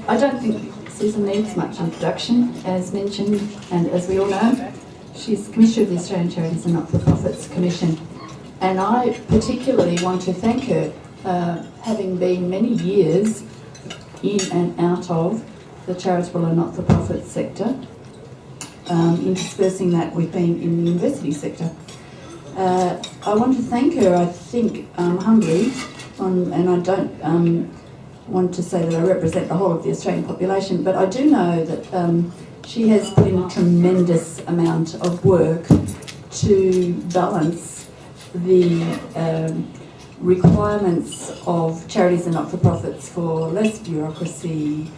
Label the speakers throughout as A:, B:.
A: I don't think Susan needs much introduction. As mentioned, and as we all know, she's Commissioner of the Australian Charities and Not-for-Profits Commission. And I particularly want to thank her, having been many years in and out of the charitable and not-for-profit sector, interspersing that with being in the university sector. I want to thank her, I think, humbly, and I don't want to say that I represent the whole of the Australian population, but I do know that she has put in a tremendous amount of work to balance the requirements of charities and not-for-profits for less bureaucracy,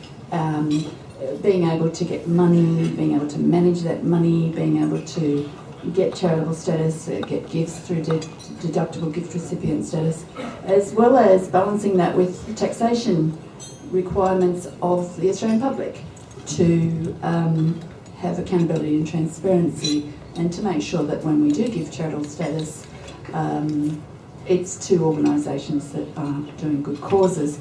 A: being able to get money, being able to manage that money, being able to get charitable status, get gifts through deductible gift recipient status, as well as balancing that with taxation requirements of the Australian public to have accountability and transparency, and to make sure that when we do give charitable status, it's to organisations that are doing good causes.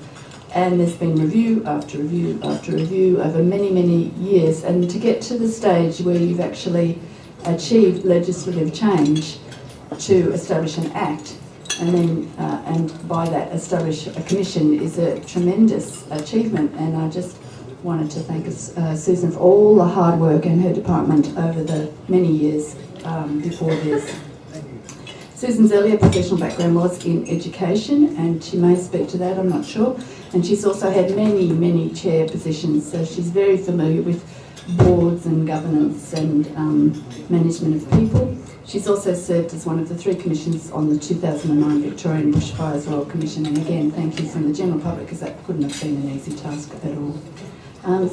A: And there's been review after review after review over many, many years, and to get to the stage where you've actually achieved legislative change to establish an act, and then and by that establish a commission, is a tremendous achievement. And I just wanted to thank Susan for all the hard work and her department over the many years before this. Susan's earlier professional background was in education, and she may speak to that, I'm not sure. And she's also had many, many chair positions, so she's very familiar with boards and governance and management of people. She's also served as one of the 3 commissions on the 2009 Victorian Bushfires Royal Commission, and again, thank you from the general public, because that couldn't have been an easy task at all.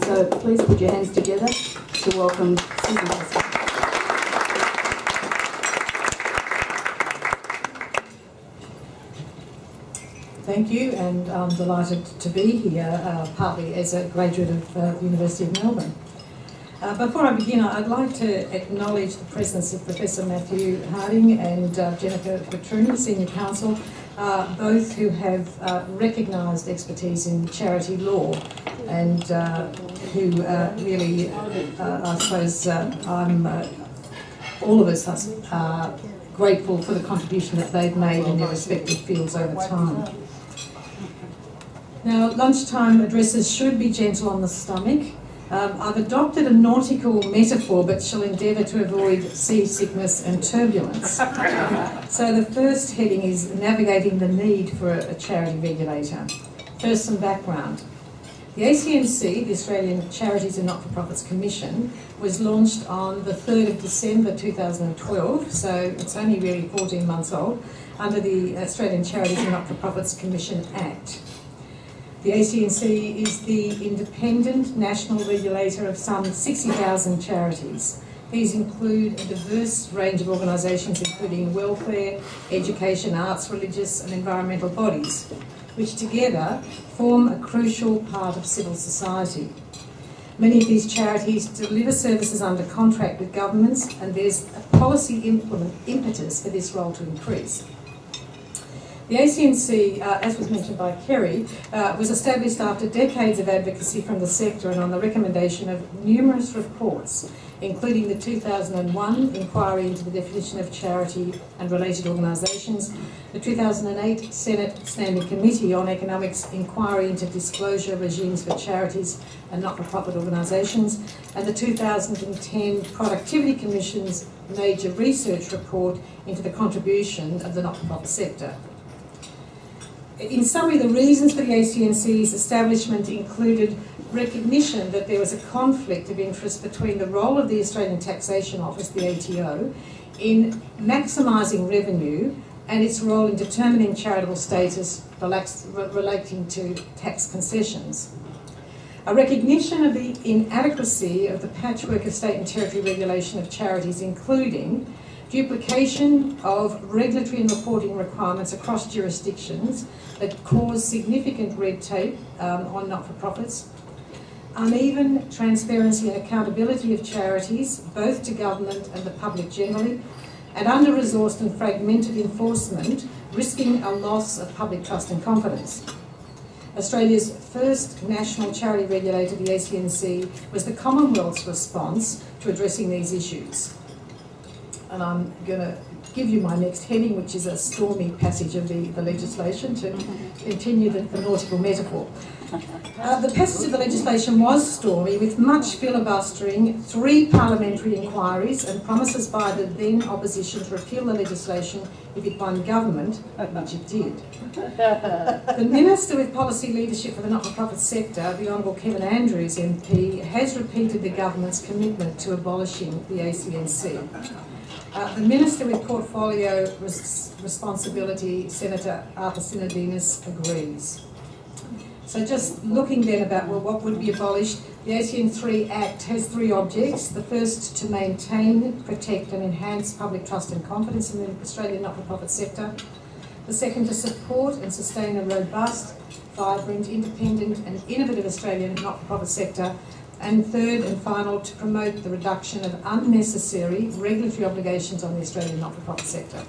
A: So please put your hands together to welcome Susan Pascoe.
B: Thank you, and I'm delighted to be here, partly as a graduate of the University of Melbourne. Before I begin, I'd like to acknowledge the presence of Professor Matthew Harding and Jennifer Petruni, Senior Counsel, both who have recognised expertise in charity law, and who really, I suppose, all of us are grateful for the contribution that they've made in their respective fields over time. Now, lunchtime addresses should be gentle on the stomach. I've adopted a nautical metaphor, but shall endeavour to avoid seasickness and turbulence. So the first heading is navigating the need for a charity regulator. First, some background. The ACNC, the Australian Charities and Not-for-Profits Commission, was launched on the 3rd of December 2012, so it's only really 14 months old, under the Australian Charities and Not-for-Profits Commission Act. The ACNC is the independent national regulator of some 60,000 charities. These include a diverse range of organisations, including welfare, education, arts, religious and environmental bodies, which together form a crucial part of civil society. Many of these charities deliver services under contract with governments, and there's a policy impetus for this role to increase. The ACNC, as was mentioned by Kerry, was established after decades of advocacy from the sector and on the recommendation of numerous reports, including the 2001 inquiry into the definition of charity and related organisations, the 2008 Senate Standing Committee on Economics inquiry into disclosure regimes for charities and not-for-profit organisations, and the 2010 Productivity Commission's major research report into the contribution of the not-for-profit sector. In summary, the reasons for the ACNC's establishment included recognition that there was a conflict of interest between the role of the Australian Taxation Office, the ATO, in maximising revenue and its role in determining charitable status relating to tax concessions. A recognition of the inadequacy of the patchwork of state and territory regulation of charities, including duplication of regulatory and reporting requirements across jurisdictions that cause significant red tape on not-for-profits, uneven transparency and accountability of charities, both to government and the public generally, and under-resourced and fragmented enforcement, risking a loss of public trust and confidence. Australia's first national charity regulator, the ACNC, was the Commonwealth's response to addressing these issues. And I'm going to give you my next heading, which is a stormy passage of the legislation, to continue the nautical metaphor. The passage of the legislation was stormy, with much filibustering, 3 parliamentary inquiries, and promises by the then opposition to repeal the legislation if it won government, which it did. The Minister with Policy Leadership for the Not-for-Profit Sector, the Honourable Kevin Andrews MP, has repeated the government's commitment to abolishing the ACNC. The Minister with Portfolio Responsibility, Senator Arthur Sinodinos, agrees. So just looking then about what would be abolished, the ACN3 Act has 3 objects. The first, to maintain, protect and enhance public trust and confidence in the Australian not-for-profit sector. The second, to support and sustain a robust, vibrant, independent and innovative Australian not-for-profit sector. And third and final, to promote the reduction of unnecessary regulatory obligations on the Australian not-for-profit sector.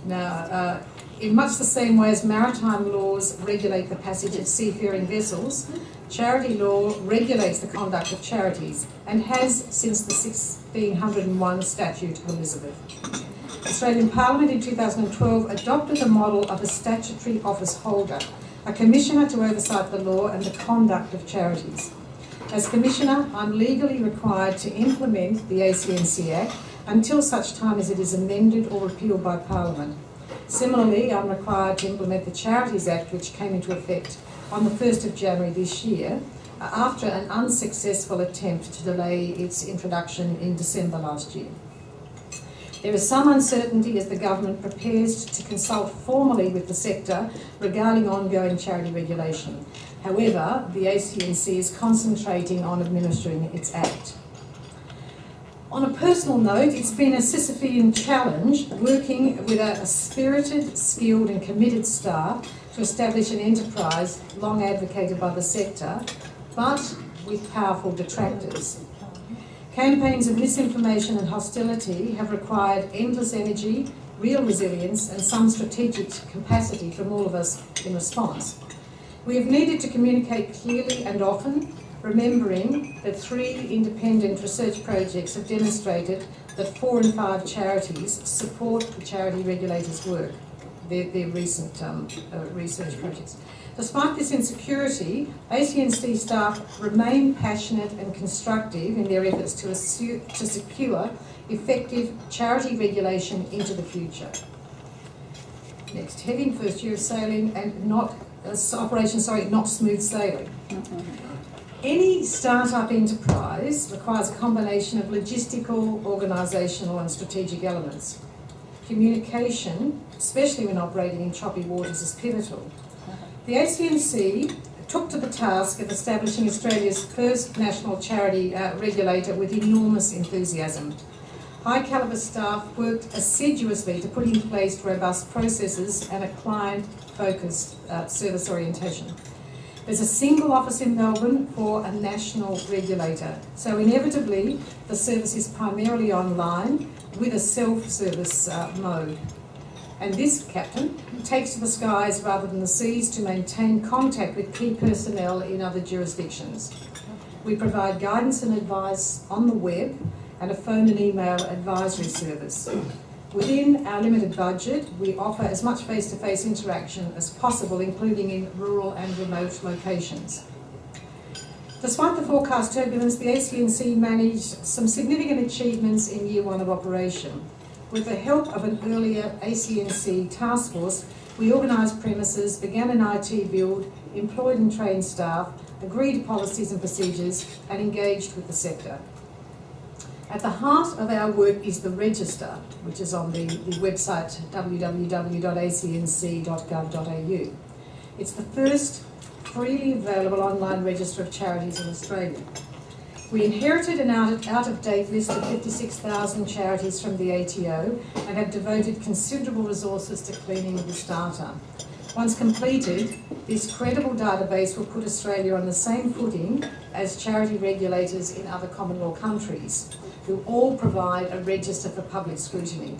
B: Now, in much the same way as maritime laws regulate the passage of seafaring vessels, charity law regulates the conduct of charities and has since the 1601 Statute of Elizabeth. The Australian Parliament in 2012 adopted the model of a statutory office holder, a commissioner to oversight the law and the conduct of charities. As Commissioner, I'm legally required to implement the ACNC Act until such time as it is amended or repealed by Parliament. Similarly, I'm required to implement the Charities Act, which came into effect on the 1st of January this year, after an unsuccessful attempt to delay its introduction in December last year. There is some uncertainty as the government prepares to consult formally with the sector regarding ongoing charity regulation. However, the ACNC is concentrating on administering its act. On a personal note, it's been a Sisyphean challenge working with a spirited, skilled and committed staff to establish an enterprise long advocated by the sector, but with powerful detractors. Campaigns of misinformation and hostility have required endless energy, real resilience and some strategic capacity from all of us in response. We have needed to communicate clearly and often, remembering that 3 independent research projects have demonstrated that 4 in 5 charities support the charity regulators' work, their recent research projects. Despite this insecurity, ACNC staff remain passionate and constructive in their efforts to secure effective charity regulation into the future. Next heading, first year of sailing and not smooth sailing. Any startup enterprise requires a combination of logistical, organisational and strategic elements. Communication, especially when operating in choppy waters, is pivotal. The ACNC took to the task of establishing Australia's first national charity regulator with enormous enthusiasm. High calibre staff worked assiduously to put in place robust processes and a client-focused service orientation. There's a single office in Melbourne for a national regulator, so inevitably the service is primarily online with a self-service mode. And this captain takes to the skies rather than the seas to maintain contact with key personnel in other jurisdictions. We provide guidance and advice on the web and a phone and email advisory service. Within our limited budget, we offer as much face-to-face interaction as possible, including in rural and remote locations. Despite the forecast turbulence, the ACNC managed some significant achievements in year 1 of operation. With the help of an earlier ACNC task force, we organised premises, began an IT build, employed and trained staff, agreed policies and procedures, and engaged with the sector. At the heart of our work is the register, which is on the website www.acnc.gov.au. It's the first freely available online register of charities in Australia. We inherited an out-of-date list of 56,000 charities from the ATO and have devoted considerable resources to cleaning this data. Once completed, this credible database will put Australia on the same footing as charity regulators in other common law countries, who all provide a register for public scrutiny.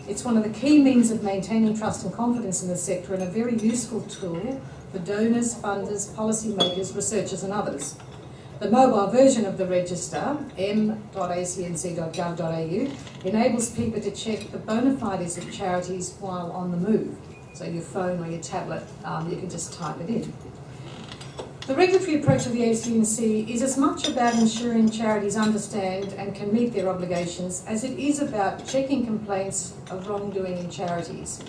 B: It's one of the key means of maintaining trust and confidence in the sector and a very useful tool for donors, funders, policymakers, researchers and others. The mobile version of the register, m.acnc.gov.au, enables people to check the bona fides of charities while on the move. So your phone or your tablet, you can just type it in. The regulatory approach of the ACNC is as much about ensuring charities understand and can meet their obligations as it is about checking complaints of wrongdoing in charities.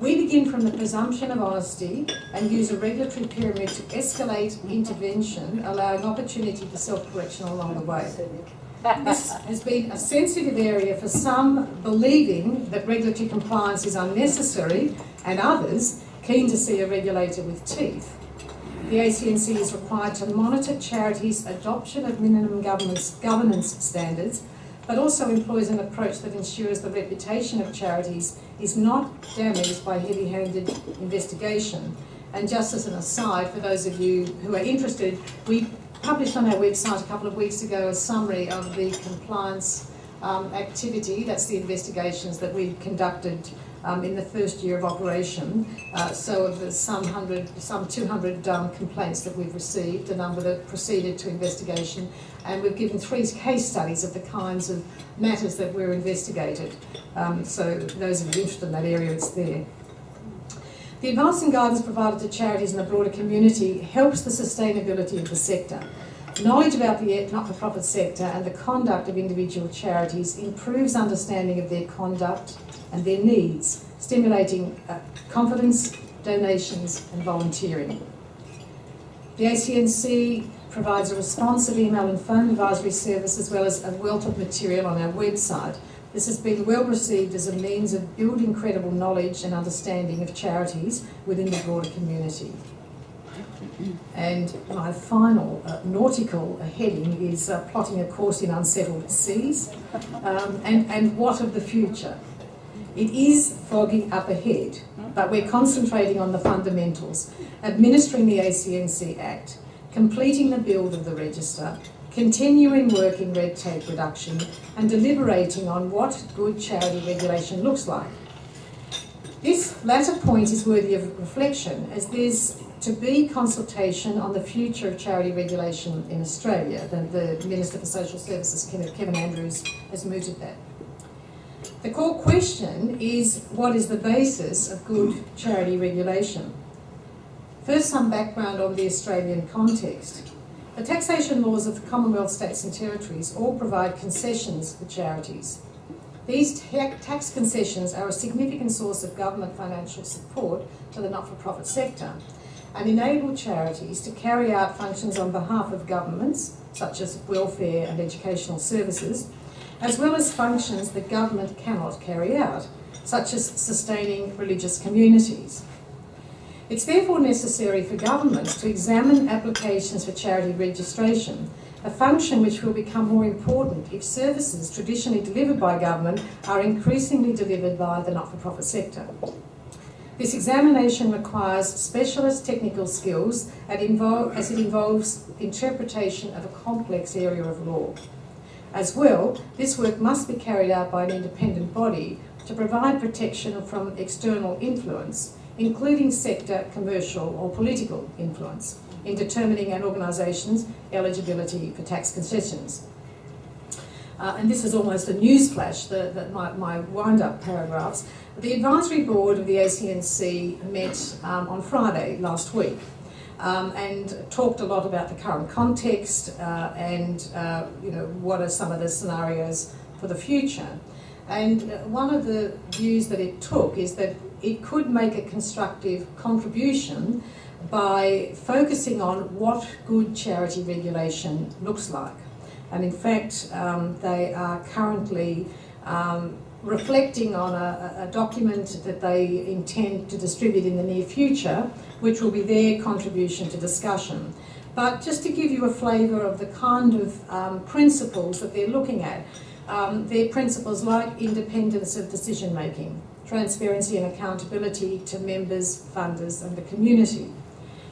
B: We begin from the presumption of honesty and use a regulatory pyramid to escalate intervention, allowing opportunity for self-correction along the way. This has been a sensitive area for some, believing that regulatory compliance is unnecessary, and others keen to see a regulator with teeth. The ACNC is required to monitor charities' adoption of minimum governance standards, but also employs an approach that ensures the reputation of charities is not damaged by heavy-handed investigation. And just as an aside, for those of you who are interested, we published on our website a couple of weeks ago a summary of the compliance activity, that's the investigations that we conducted in the first year of operation. So of the some 200 complaints that we've received, a number that proceeded to investigation, and we've given 3 case studies of the kinds of matters that were investigated. So those of you interested in that area, it's there. The advice and guidance provided to charities and the broader community helps the sustainability of the sector. Knowledge about the not-for-profit sector and the conduct of individual charities improves understanding of their conduct and their needs, stimulating confidence, donations and volunteering. The ACNC provides a responsive email and phone advisory service as well as a wealth of material on our website. This has been well received as a means of building credible knowledge and understanding of charities within the broader community. And my final nautical heading is plotting a course in unsettled seas. And what of the future? It is foggy up ahead, but we're concentrating on the fundamentals, administering the ACNC Act, completing the build of the register, continuing work in red tape reduction, and deliberating on what good charity regulation looks like. This latter point is worthy of reflection, as there's to be consultation on the future of charity regulation in Australia. The Minister for Social Services, Kevin Andrews, has mooted that. The core question is, what is the basis of good charity regulation? First, some background on the Australian context. The taxation laws of the Commonwealth, States and Territories all provide concessions for charities. These tax concessions are a significant source of government financial support to the not-for-profit sector and enable charities to carry out functions on behalf of governments, such as welfare and educational services, as well as functions that government cannot carry out, such as sustaining religious communities. It's therefore necessary for governments to examine applications for charity registration, a function which will become more important if services traditionally delivered by government are increasingly delivered by the not-for-profit sector. This examination requires specialist technical skills as it involves interpretation of a complex area of law. As well, this work must be carried out by an independent body to provide protection from external influence, including sector, commercial or political influence, in determining an organisation's eligibility for tax concessions. And this is almost a newsflash, my wind-up paragraphs. The advisory board of the ACNC met on Friday last week and talked a lot about the current context and what are some of the scenarios for the future. And one of the views that it took is that it could make a constructive contribution by focusing on what good charity regulation looks like. And in fact, they are currently reflecting on a document that they intend to distribute in the near future, which will be their contribution to discussion. But just to give you a flavour of the kind of principles that they're looking at, they're principles like independence of decision making, transparency and accountability to members, funders and the community,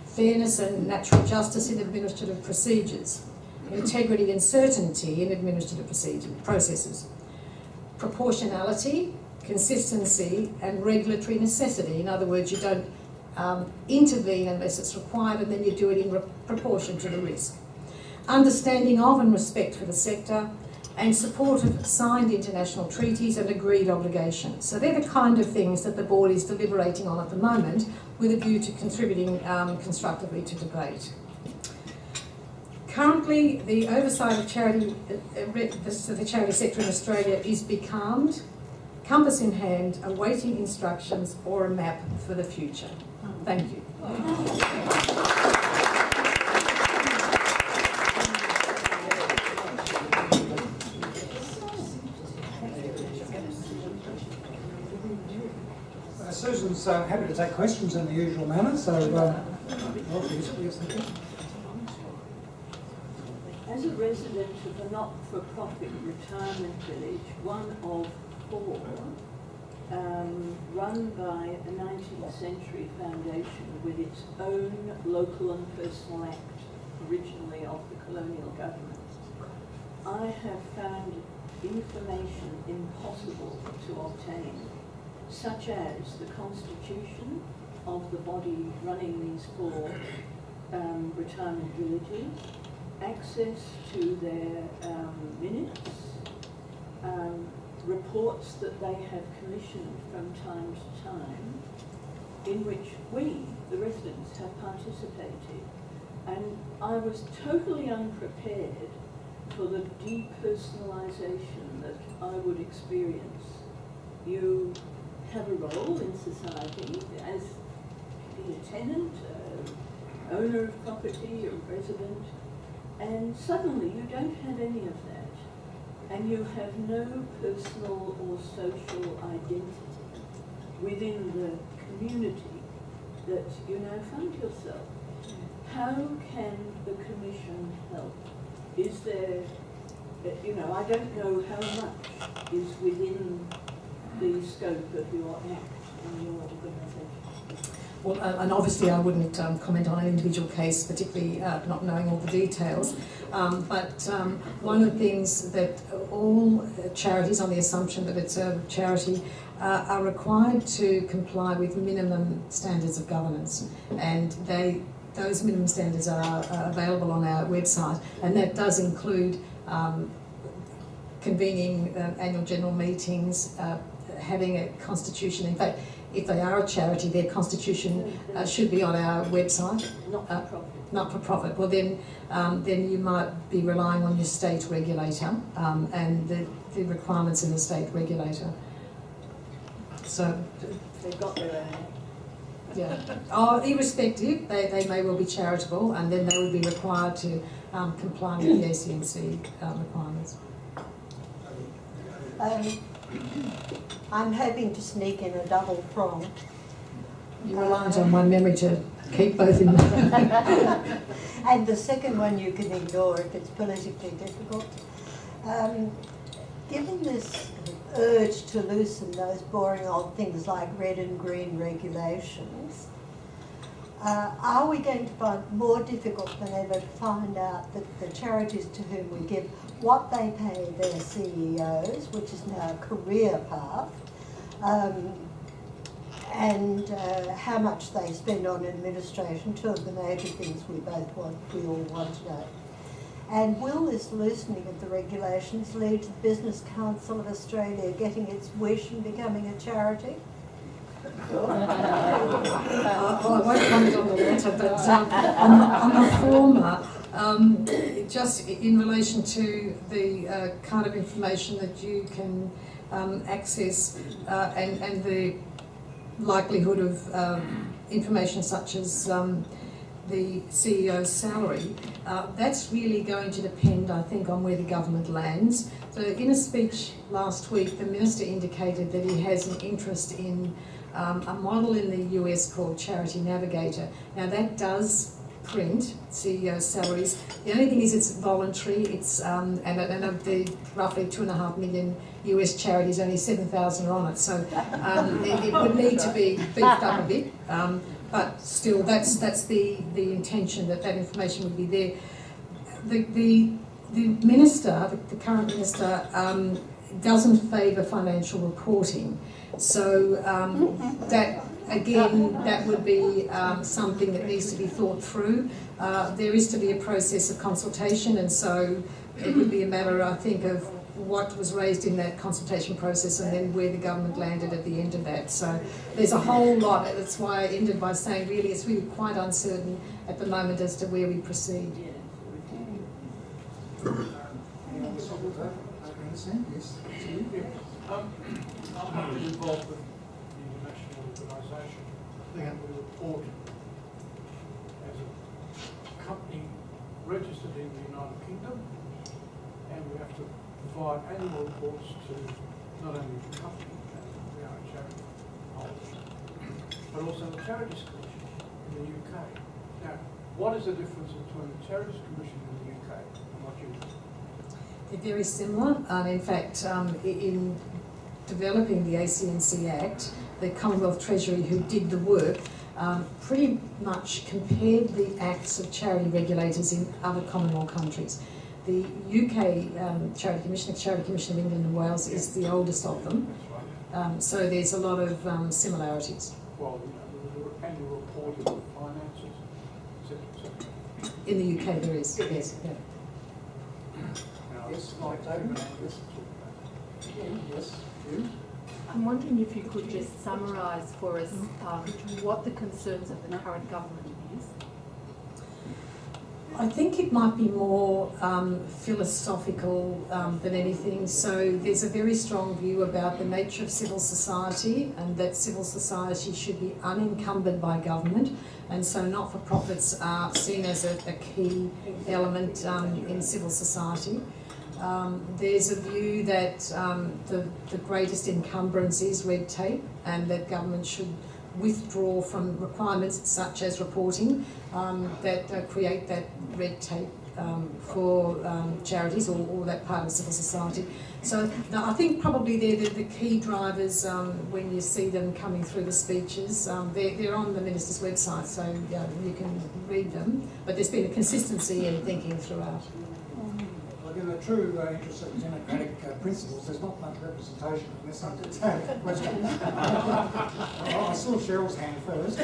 B: fairness and natural justice in administrative procedures, integrity and certainty in administrative processes, proportionality, consistency and regulatory necessity. In other words, you don't intervene unless it's required, and then you do it in proportion to the risk. Understanding of and respect for the sector, and support of signed international treaties and agreed obligations. So they're the kind of things that the board is deliberating on at the moment with a view to contributing constructively to debate. Currently, the oversight of charity, the charity sector in Australia is becalmed, compass in hand, awaiting instructions or a map for the future. Thank you.
C: Susan's happy to take questions in the usual manner, so yes, thank you.
D: As a resident of a not-for-profit retirement village, one of 4, run by a 19th century foundation with its own local and personal act, originally of the colonial government, I have found information impossible to obtain, such as the constitution of the body running these 4 retirement villages, access to their minutes, reports that they have commissioned from time to time, in which we, the residents, have participated. And I was totally unprepared for the depersonalisation that I would experience. You have a role in society as being a tenant, owner of property, a resident, and suddenly you don't have any of that, and you have no personal or social identity within the community that you now find yourself. How can the Commission help? Is there, I don't know how much is within the scope of your act and your organisation.
B: Well, and obviously I wouldn't comment on an individual case, particularly not knowing all the details. But one of the things that all charities, on the assumption that it's a charity, are required to comply with minimum standards of governance, and those minimum standards are available on our website, and that does include convening annual general meetings, having a constitution. In fact, if they are a charity, their constitution should be on our website.
D: Not for profit.
B: Not for profit. Well, then you might be relying on your state regulator and the requirements in the state regulator. So
D: They've got their own.
B: Yeah. Irrespective, they may well be charitable, and then they would be required to comply with the ACNC requirements.
E: I'm hoping to sneak in a double prong.
B: You're reliant on my memory to keep both in mind.
E: And the second one you can ignore if it's politically difficult. Given this urge to loosen those boring old things like red and green regulations, are we going to find it more difficult than ever to find out that the charities to whom we give what they pay their CEOs, which is now a career path, and how much they spend on administration, 2 of the major things we all want to know. And will this loosening of the regulations lead to the Business Council of Australia getting its wish and becoming a charity?
B: Well, I won't comment on the latter, but on the former, just in relation to the kind of information that you can access and the likelihood of information such as the CEO's salary, that's really going to depend, I think, on where the government lands. So in a speech last week, the Minister indicated that he has an interest in a model in the US called Charity Navigator. Now that does print CEO salaries. The only thing is it's voluntary. It's and of the roughly 2.5 million US charities, only 7,000 are on it. So it would need to be beefed up a bit. But still, that's the intention, that information would be there. The minister, the current minister, doesn't favour financial reporting. So that, again, that would be something that needs to be thought through. There is to be a process of consultation, and so it would be a matter, I think, of what was raised in that consultation process and then where the government landed at the end of that. So there's a whole lot. That's why I ended by saying really it's really quite uncertain at the moment as to where we proceed.
F: I'm involved with the international organisation, and we report as a company registered in the United Kingdom, and we have to provide annual reports to not only the company, as we are a charity holder, but also the Charities Commission in the UK. Now, what is the difference between the Charities Commission in the UK and what you do?
B: They're very similar. In fact, in developing the ACNC Act, the Commonwealth Treasury, who did the work, pretty much compared the acts of charity regulators in other Commonwealth countries. The UK Charity Commission, the Charity Commission of England and Wales, is the oldest of them. So there's a lot of similarities.
F: Well, the annual reporting of finances, etc., etc.
B: In the UK there is, yes. Yeah.
C: Yes, like David? Yes, you?
G: I'm wondering if you could just summarise for us what the concerns of the current government is.
B: I think it might be more philosophical than anything. So there's a very strong view about the nature of civil society, and that civil society should be unencumbered by government, and so not-for-profits are seen as a key element in civil society. There's a view that the greatest encumbrance is red tape, and that government should withdraw from requirements such as reporting that create that red tape for charities or that part of civil society. So no, I think probably they're the key drivers when you see them coming through the speeches. They're on the Minister's website, so you can read them, but there's been a consistency in thinking throughout.
C: In the true interest of democratic principles, there's not much representation unless I'm to take a question. I saw Cheryl's hand first.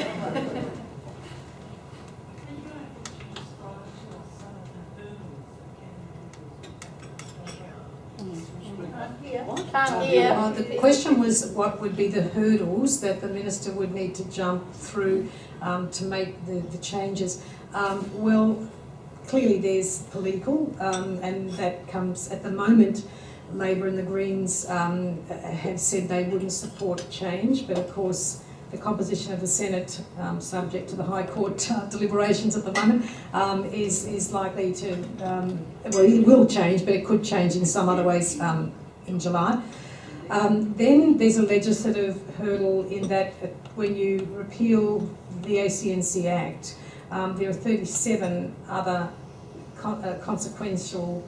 B: The question was what would be the hurdles that the Minister would need to jump through to make the changes. Well, clearly there's political, and that comes at the moment. Labor and the Greens have said they wouldn't support change, but of course the composition of the Senate, subject to the High Court deliberations at the moment, is likely to, well, it will change, but it could change in some other ways in July. Then there's a legislative hurdle in that when you repeal the ACNC Act, there are 37 other consequential,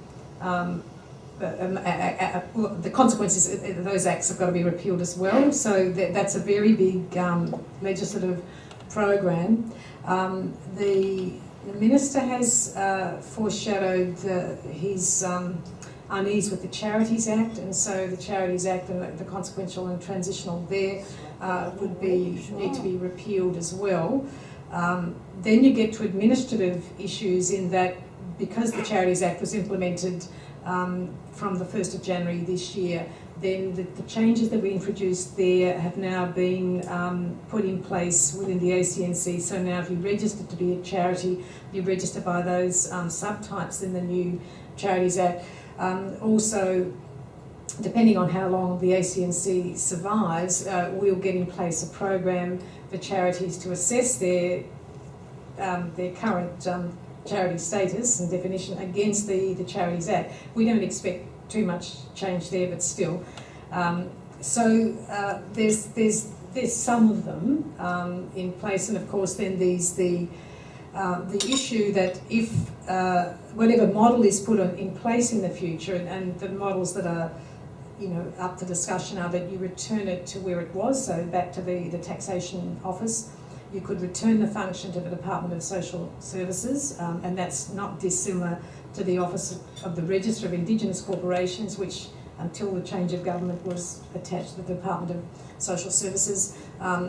B: the consequences of those acts have got to be repealed as well. So that's a very big legislative program. The Minister has foreshadowed his unease with the Charities Act, and so the Charities Act and the consequential and transitional there would need to be repealed as well. Then you get to administrative issues in that because the Charities Act was implemented from the 1st of January this year, then the changes that we introduced there have now been put in place within the ACNC. So now if you register to be a charity, you register by those subtypes in the new Charities Act. Also, depending on how long the ACNC survives, we'll get in place a program for charities to assess their current charity status and definition against the Charities Act. We don't expect too much change there, but still. So there's some of them in place, and of course then there's the issue that if whatever model is put in place in the future, and the models that are up for discussion are that you return it to where it was, so back to the taxation office. You could return the function to the Department of Social Services, and that's not dissimilar to the Office of the Register of Indigenous Corporations, which until the change of government was attached to the Department of Social Services.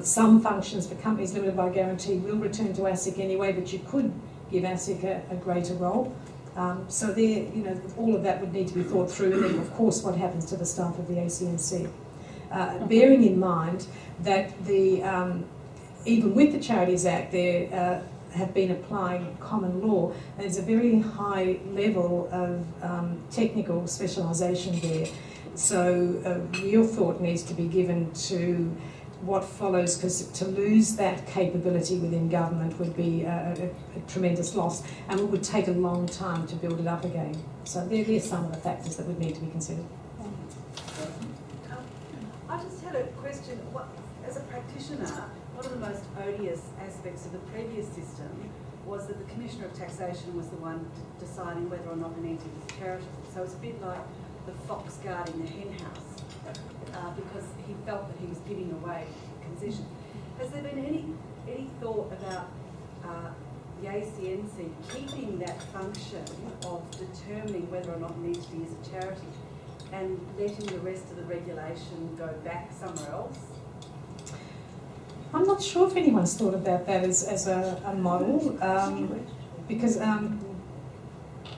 B: Some functions for companies limited by guarantee will return to ASIC anyway, but you could give ASIC a greater role. So there, you know, all of that would need to be thought through, and then of course what happens to the staff of the ACNC. Bearing in mind that even with the Charities Act, there have been applying common law. There's a very high level of technical specialisation there. So real thought needs to be given to what follows, because to lose that capability within government would be a tremendous loss, and it would take a long time to build it up again. So there are some of the factors that would need to be considered.
H: I just had a question. As a practitioner, one of the most odious aspects of the previous system was that the Commissioner of Taxation was the one deciding whether or not an entity was charitable. So it's a bit like the fox guarding the hen house, because he felt that he was giving away concession. Has there been any thought about the ACNC keeping that function of determining whether or not an entity is a charity and letting the rest of the regulation go back somewhere else?
B: I'm not sure if anyone's thought about that as a model, because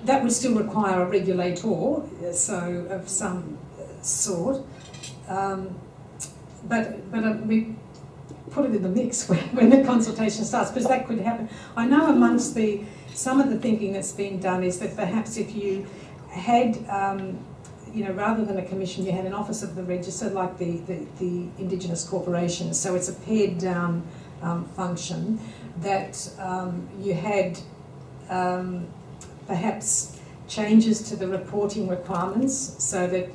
B: that would still require a regulator, so of some sort. But we put it in the mix when the consultation starts, because that could happen. I know amongst some of the thinking that's being done is that perhaps if you had, rather than a commission, you had an office of the register, like the Indigenous corporations. So it's a pared down function, that you had perhaps changes to the reporting requirements, so that,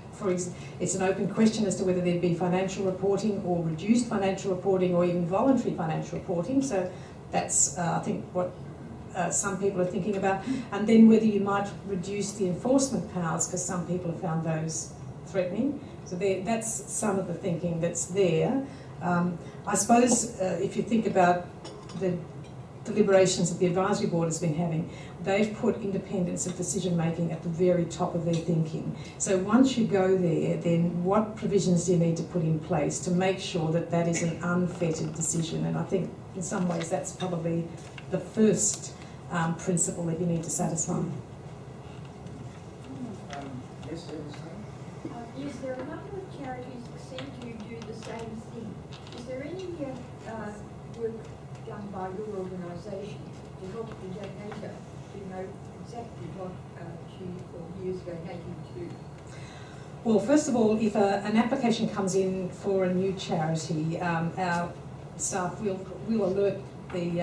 B: it's an open question as to whether there'd be financial reporting or reduced financial reporting or even voluntary financial reporting. So that's, I think, what some people are thinking about. And then whether you might reduce the enforcement powers, because some people have found those threatening. So that's some of the thinking that's there. I suppose if you think about the deliberations that the advisory board has been having, they've put independence of decision making at the very top of their thinking. So once you go there, then what provisions do you need to put in place to make sure that that is an unfettered decision? And I think in some ways that's probably the first principle that you need to satisfy.
C: Yes,
I: Yes, there are a number of charities that seem to do the same thing. Is there any work done by your organisation to help the donator to know exactly what she or he is donating to?
B: Well, first of all, if an application comes in for a new charity, our staff will alert the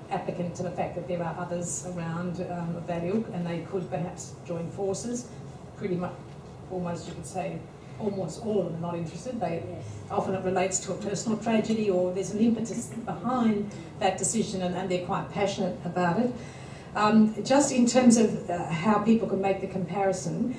B: applicant to the fact that there are others around of that ilk, and they could perhaps join forces. Pretty much, almost you could say, almost all of them are not interested. Often it relates to a personal tragedy, or there's an impetus behind that decision, and they're quite passionate about it. Just in terms of how people can make the comparison,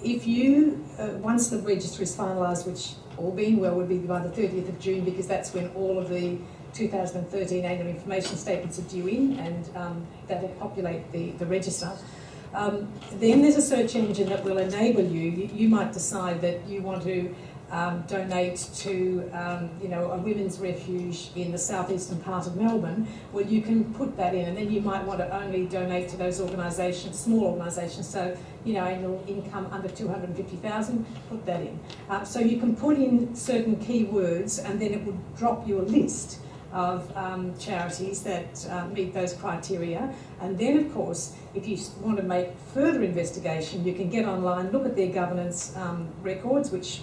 B: if you, once the register is finalised, which all being well would be by the 30th of June, because that's when all of the 2013 annual information statements are due in, and that will populate the register. Then there's a search engine that will enable you. You might decide that you want to donate to a women's refuge in the southeastern part of Melbourne. Well, you can put that in, and then you might want to only donate to those organisations, small organisations, so annual income under 250,000, put that in. So you can put in certain keywords, and then it would drop you a list of charities that meet those criteria. And then, of course, if you want to make further investigation, you can get online, look at their governance records, which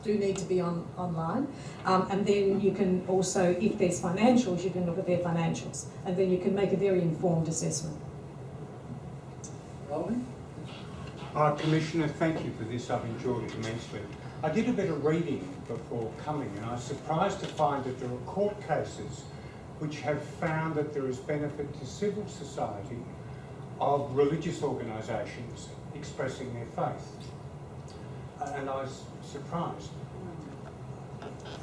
B: do need to be online, and then you can also, if there's financials, you can look at their financials, and then you can make a very informed assessment.
C: Rolling?
J: Commissioner, thank you for this. I've enjoyed it immensely. I did a bit of reading before coming, and I was surprised to find that there are court cases which have found that there is benefit to civil society of religious organisations expressing their faith. And I was surprised.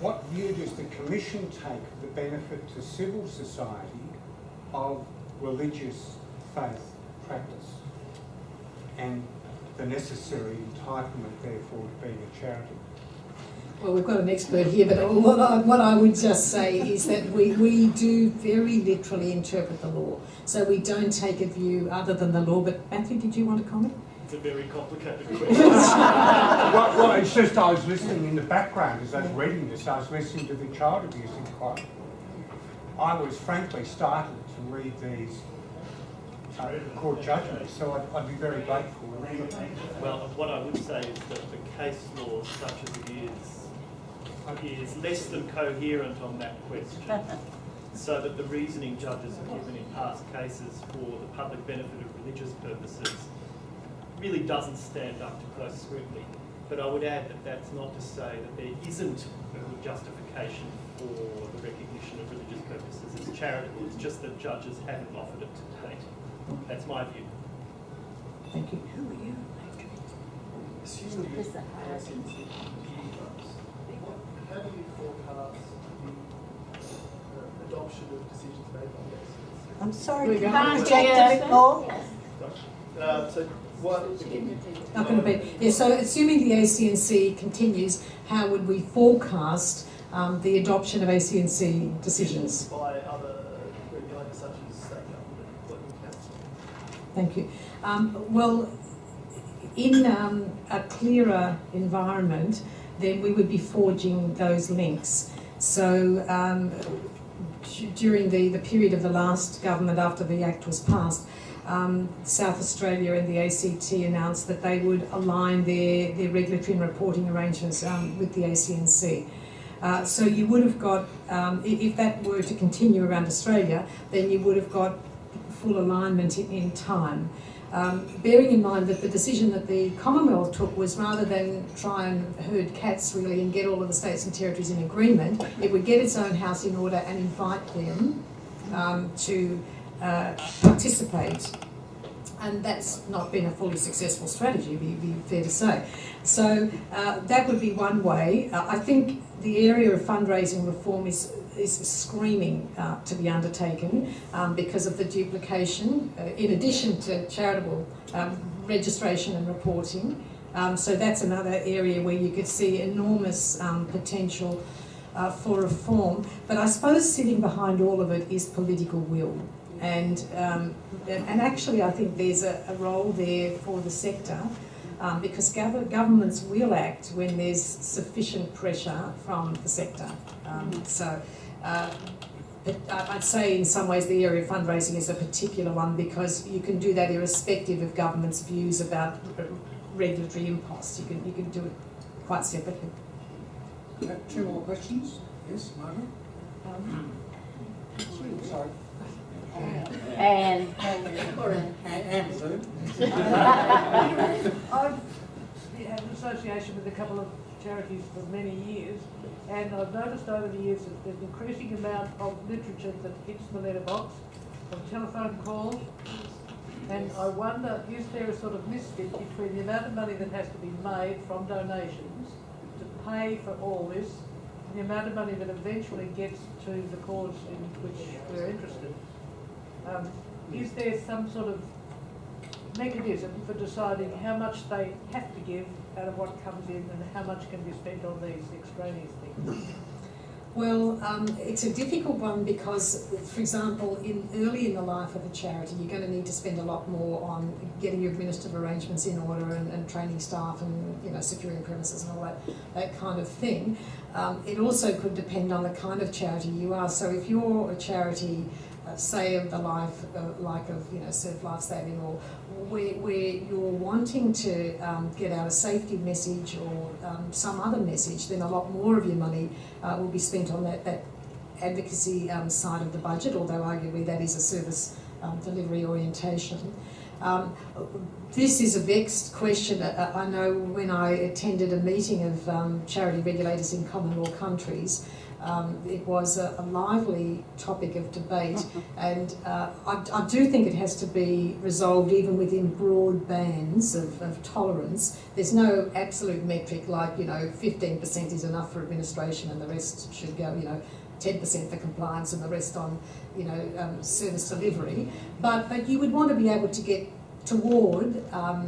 J: What view does the Commission take of the benefit to civil society of religious faith practice? And the necessary entitlement, therefore, to being a charity.
B: Well, we've got an expert here, but what I would just say is that we do very literally interpret the law. So we don't take a view other than the law. But Matthew, did you want to comment?
K: It's a very complicated question.
J: Well, it's just I was listening in the background as I was reading this. I was listening to the child abuse inquiry. I was frankly startled to read these court judgments, so I'd be very grateful.
K: Well, what I would say is that the case law, such as it is less than coherent on that question, so that the reasoning judges have given in past cases for the public benefit of religious purposes really doesn't stand up to close scrutiny. But I would add that that's not to say that there isn't a good justification for the recognition of religious purposes as charitable. It's just that judges haven't offered it to date. That's my view.
B: Thank you.
A: Who are you?
F: Assuming
A: Is that
F: how do you forecast the adoption of decisions made by the ACNC?
E: I'm sorry,
B: We're
E: can
B: going
E: you project a bit more?
F: So what?
B: Not going to be. Yeah, so assuming the ACNC continues, how would we forecast the adoption of ACNC decisions?
F: By other regulators such as state government and working council.
B: Thank you. Well, in a clearer environment, then we would be forging those links. So during the period of the last government after the Act was passed, South Australia and the ACT announced that they would align their regulatory and reporting arrangements with the ACNC. So you would have got, if that were to continue around Australia, then you would have got full alignment in time. Bearing in mind that the decision that the Commonwealth took was rather than try and herd cats really and get all of the states and territories in agreement, it would get its own house in order and invite them to participate. And that's not been a fully successful strategy, be fair to say. So that would be one way. I think the area of fundraising reform is screaming to be undertaken because of the duplication, in addition to charitable registration and reporting. So that's another area where you could see enormous potential for reform. But I suppose sitting behind all of it is political will. And actually I think there's a role there for the sector because governments will act when there's sufficient pressure from the sector. But I'd say in some ways the area of fundraising is a particular one because you can do that irrespective of government's views about regulatory imposts. You can do it quite separately.
C: Two more questions. Yes, Margaret? Sorry.
L: And
C: Sue.
M: I've had an association with a couple of charities for many years, and I've noticed over the years that there's an increasing amount of literature that hits the letterbox, from telephone calls, and I wonder, is there a sort of misfit between the amount of money that has to be made from donations to pay for all this, and the amount of money that eventually gets to the cause in which we're interested? Is there some sort of mechanism for deciding how much they have to give out of what comes in and how much can be spent on these extraneous things?
B: Well, it's a difficult one because, for example, early in the life of a charity, you're going to need to spend a lot more on getting your administrative arrangements in order and training staff and securing premises and all that kind of thing. It also could depend on the kind of charity you are. So if you're a charity, say of the life, like of Surf Life Saving, or where you're wanting to get out a safety message or some other message, then a lot more of your money will be spent on that advocacy side of the budget, although arguably that is a service delivery orientation. This is a vexed question. I know when I attended a meeting of charity regulators in common law countries, it was a lively topic of debate, and I do think it has to be resolved even within broad bands of tolerance. There's no absolute metric like 15% is enough for administration and the rest should go 10% for compliance and the rest on service delivery. But you would want to be able to get toward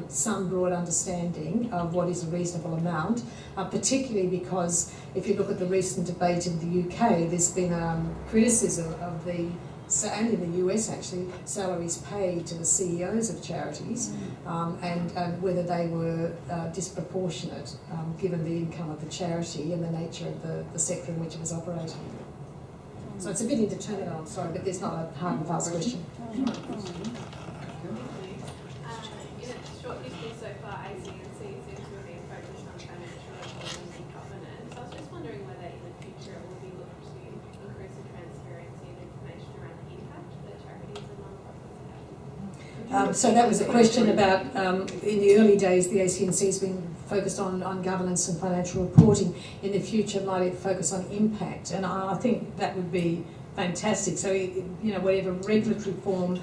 B: some broad understanding of what is a reasonable amount, particularly because if you look at the recent debate in the UK, there's been criticism of the, and in the US actually, salaries paid to the CEOs of charities and whether they were disproportionate given the income of the charity and the nature of the sector in which it was operating. So it's a bit indeterminate, I'm sorry, but there's not a hard and fast question.
L: In its short history so far, ACNC seems to have been focused on financial reforms and governance. I was just wondering whether in the future it will be looked to increase the transparency and information around the impact that charities and non-profits have.
B: So that was a question about, in the early days, the ACNC has been focused on governance and financial reporting. In the future, might it focus on impact? And I think that would be fantastic. So, whatever regulatory form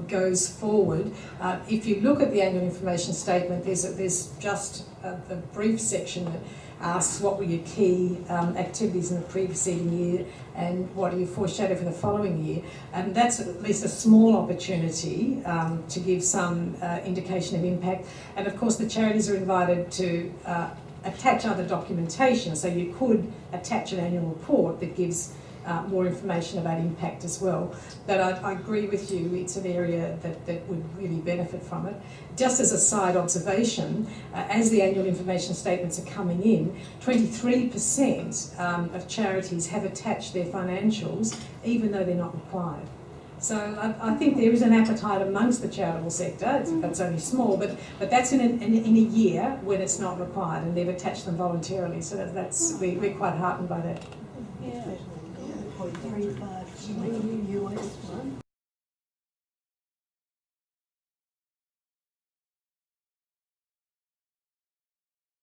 B: goes forward, if you look at the annual information statement, there's just a brief section that asks what were your key activities in the preceding year and what do you foreshadow for the following year. And that's at least a small opportunity to give some indication of impact. And of course the charities are invited to attach other documentation, so you could attach an annual report that gives more information about impact as well. But I agree with you, it's an area that would really benefit from it. Just as a side observation, as the annual information statements are coming in, 23% of charities have attached their financials even though they're not required. So I think there is an appetite amongst the charitable sector. It's only small, but that's in a year when it's not required and they've attached them voluntarily. So we're quite heartened by that.
E: Yeah. 0.35 US one.